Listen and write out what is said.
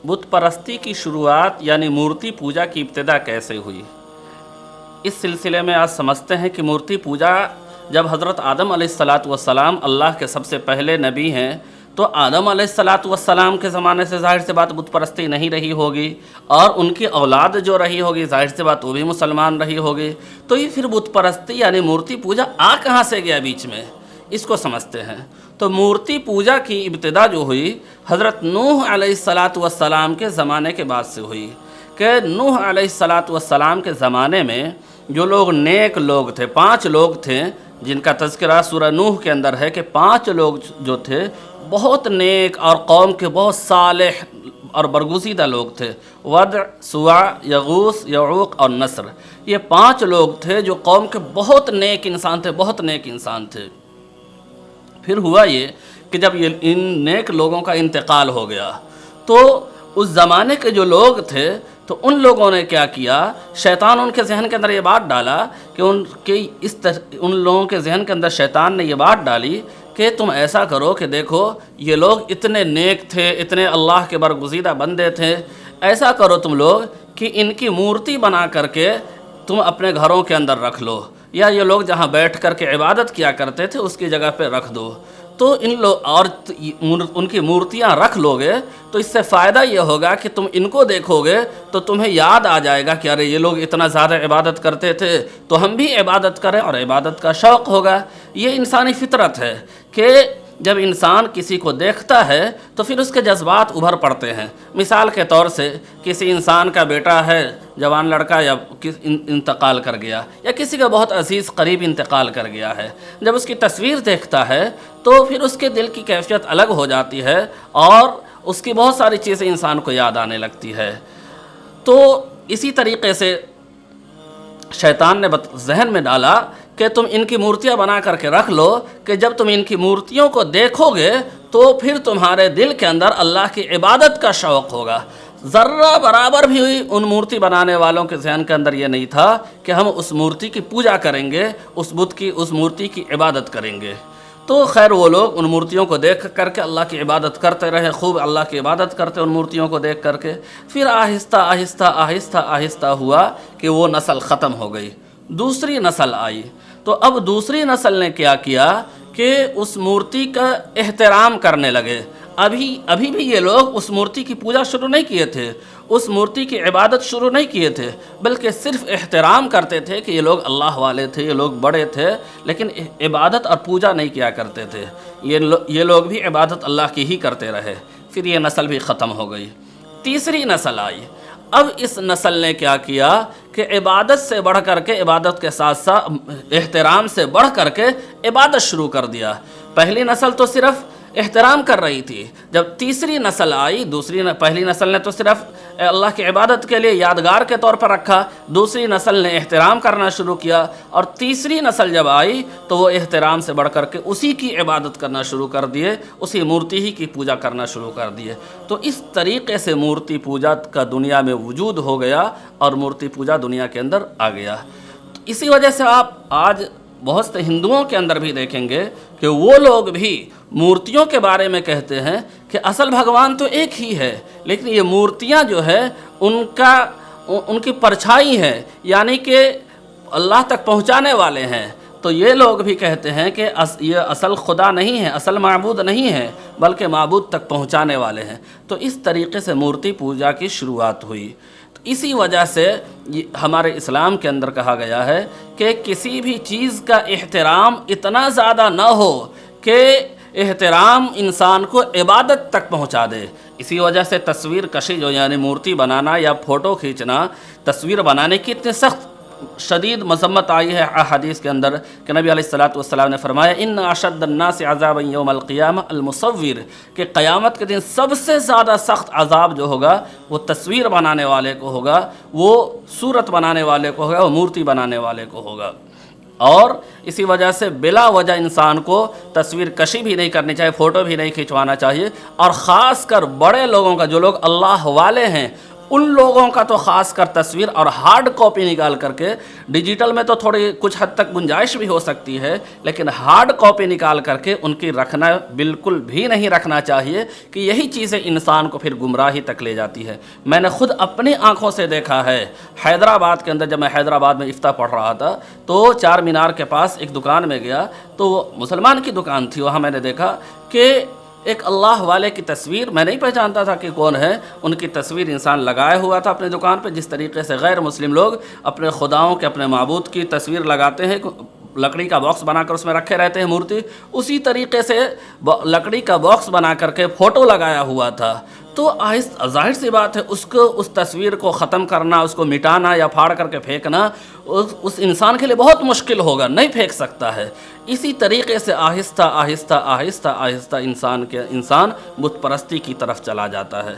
بت پرستی کی شروعات یعنی مورتی پوجا کی ابتدا کیسے ہوئی؟ اس سلسلے میں آج سمجھتے ہیں کہ مورتی پوجا جب حضرت آدم علیہ السلام اللہ کے سب سے پہلے نبی ہیں تو آدم علیہ السلام کے زمانے سے ظاہر سی بات بت پرستی نہیں رہی ہوگی، اور ان کی اولاد جو رہی ہوگی ظاہر سی بات وہ بھی مسلمان رہی ہوگی، تو یہ پھر بت پرستی یعنی مورتی پوجا کہاں سے گیا بیچ میں، اس کو سمجھتے ہیں۔ تو مورتی پوجا کی ابتدا جو ہوئی حضرت نوح علیہ السلام کے زمانے کے بعد سے ہوئی، کہ نوح علیہ السلام کے زمانے میں جو لوگ نیک لوگ تھے، 5 لوگ تھے جن کا تذکرہ سورہ نوح کے اندر ہے، کہ 5 لوگ جو تھے بہت نیک اور قوم کے بہت صالح اور برگزیدہ لوگ تھے، ود، سوا، یغوث، یعوق اور نصر۔ یہ 5 لوگ تھے جو قوم کے بہت نیک انسان تھے۔ پھر ہوا یہ کہ جب ان نیک لوگوں کا انتقال ہو گیا تو اس زمانے کے جو لوگ تھے تو ان لوگوں نے کیا کیا، شیطان ان کے ذہن کے اندر یہ بات ڈالا کہ ان لوگوں کے ذہن کے اندر شیطان نے یہ بات ڈالی کہ تم ایسا کرو کہ دیکھو یہ لوگ اتنے نیک تھے، اتنے اللہ کے برگزیدہ بندے تھے، ایسا کرو تم لوگ کہ ان کی مورتی بنا کر کے تم اپنے گھروں کے اندر رکھ لو، یا یہ لوگ جہاں بیٹھ کر کے عبادت کیا کرتے تھے اس کی جگہ پہ رکھ دو۔ تو ان کی مورتیاں رکھ لو گے تو اس سے فائدہ یہ ہوگا کہ تم ان کو دیکھو گے تو تمہیں یاد آ جائے گا کہ ارے یہ لوگ اتنا زیادہ عبادت کرتے تھے تو ہم بھی عبادت کریں، اور عبادت کا شوق ہوگا۔ یہ انسانی فطرت ہے کہ جب انسان کسی کو دیکھتا ہے تو پھر اس کے جذبات ابھر پڑتے ہیں۔ مثال کے طور سے کسی انسان کا بیٹا ہے، جوان لڑکا، یا انتقال کر گیا، یا کسی کا بہت عزیز قریب انتقال کر گیا ہے، جب اس کی تصویر دیکھتا ہے تو پھر اس کے دل کی کیفیت الگ ہو جاتی ہے اور اس کی بہت ساری چیزیں انسان کو یاد آنے لگتی ہے۔ تو اسی طریقے سے شیطان نے ذہن میں ڈالا کہ تم ان کی مورتیاں بنا کر کے رکھ لو، کہ جب تم ان کی مورتیوں کو دیکھو گے تو پھر تمہارے دل کے اندر اللہ کی عبادت کا شوق ہوگا۔ ذرہ برابر بھی ان مورتی بنانے والوں کے ذہن کے اندر یہ نہیں تھا کہ ہم اس مورتی کی پوجا کریں گے، اس بت کی، اس مورتی کی عبادت کریں گے۔ تو خیر وہ لوگ ان مورتیوں کو دیکھ کر کے اللہ کی عبادت کرتے رہے، خوب اللہ کی عبادت کرتے ان مورتیوں کو دیکھ کر کے۔ پھر آہستہ ہوا کہ وہ نسل ختم ہو گئی، دوسری نسل آئی۔ تو اب دوسری نسل نے کیا کیا کہ اس مورتی کا احترام کرنے لگے۔ ابھی بھی یہ لوگ اس مورتی کی پوجا شروع نہیں کیے تھے، اس مورتی کی عبادت شروع نہیں کیے تھے، بلکہ صرف احترام کرتے تھے کہ یہ لوگ اللہ والے تھے، یہ لوگ بڑے تھے، لیکن عبادت اور پوجا نہیں کیا کرتے تھے۔ یہ لوگ بھی عبادت اللہ کی ہی کرتے رہے۔ پھر یہ نسل بھی ختم ہو گئی۔ تیسری نسل آئی۔ اب اس نسل نے کیا کیا کہ عبادت سے بڑھ کر کے، عبادت کے ساتھ ساتھ احترام سے بڑھ کر کے عبادت شروع کر دیا۔ پہلی نسل تو صرف احترام کر رہی تھی، جب تیسری نسل آئی، پہلی نسل نے تو صرف اللہ کی عبادت کے لیے یادگار کے طور پر رکھا، دوسری نسل نے احترام کرنا شروع کیا، اور تیسری نسل جب آئی تو وہ احترام سے بڑھ کر کے اسی کی عبادت کرنا شروع کر دیے، اسی مورتی ہی کی پوجا کرنا شروع کر دیے۔ تو اس طریقے سے مورتی پوجا کا دنیا میں وجود ہو گیا اور مورتی پوجا دنیا کے اندر آ گیا۔ اسی وجہ سے آپ آج بہت سے ہندوؤں کے اندر بھی دیکھیں گے کہ وہ لوگ بھی مورتیوں کے بارے میں کہتے ہیں کہ اصل بھگوان تو ایک ہی ہے، لیکن یہ مورتیاں جو ہے ان کی پرچھائی ہے، یعنی کہ اللہ تک پہنچانے والے ہیں۔ تو یہ لوگ بھی کہتے ہیں کہ یہ اصل خدا نہیں ہے، اصل معبود نہیں ہے، بلکہ معبود تک پہنچانے والے ہیں۔ تو اس طریقے سے مورتی پوجا کی شروعات ہوئی۔ اسی وجہ سے ہمارے اسلام کے اندر کہا گیا ہے کہ کسی بھی چیز کا احترام اتنا زیادہ نہ ہو کہ احترام انسان کو عبادت تک پہنچا دے۔ اسی وجہ سے تصویر کشی جو یعنی مورتی بنانا یا فوٹو کھینچنا، تصویر بنانے کی اتنے سخت شدید مذمت آئی ہے احادیث کے اندر کہ نبی علیہ الصلوۃ نے فرمایا ان اشد الناس عذابا یوم القیامہ المصور، کہ قیامت کے دن سب سے زیادہ سخت عذاب جو ہوگا وہ تصویر بنانے والے کو ہوگا، وہ صورت بنانے والے کو ہوگا، وہ مورتی بنانے والے کو ہوگا۔ اور اسی وجہ سے بلا وجہ انسان کو تصویر کشی بھی نہیں کرنی چاہیے، فوٹو بھی نہیں کھنچوانا چاہیے، اور خاص کر بڑے لوگوں کا، جو لوگ اللہ والے ہیں، ان لوگوں کا تو خاص کر تصویر اور ہارڈ کاپی نکال کر کے، ڈیجیٹل میں تو تھوڑی کچھ حد تک گنجائش بھی ہو سکتی ہے، لیکن ہارڈ کاپی نکال کر کے ان کی رکھنا بالکل بھی نہیں رکھنا چاہیے، کہ یہی چیزیں انسان کو پھر گمراہی تک لے جاتی ہے۔ میں نے خود اپنی آنکھوں سے دیکھا ہے، حیدرآباد کے اندر جب میں حیدرآباد میں افتاح پڑھ رہا تھا تو چار مینار کے پاس ایک دکان میں گیا، تو وہ مسلمان کی دکان تھی، وہاں میں نے دیکھا کہ ایک اللہ والے کی تصویر، میں نہیں پہچانتا تھا کہ کون ہے، ان کی تصویر انسان لگائے ہوا تھا اپنے دکان پہ، جس طریقے سے غیر مسلم لوگ اپنے خداؤں کے، اپنے معبود کی تصویر لگاتے ہیں، لکڑی کا باکس بنا کر اس میں رکھے رہتے ہیں مورتی، اسی طریقے سے لکڑی کا باکس بنا کر کے فوٹو لگایا ہوا تھا۔ تو ظاہر سی بات ہے، اس تصویر کو ختم کرنا، اس کو مٹانا یا پھاڑ کر کے پھینکنا اس انسان کے لیے بہت مشکل ہوگا، نہیں پھینک سکتا ہے۔ اسی طریقے سے آہستہ آہستہ آہستہ آہستہ انسان بت پرستی کی طرف چلا جاتا ہے۔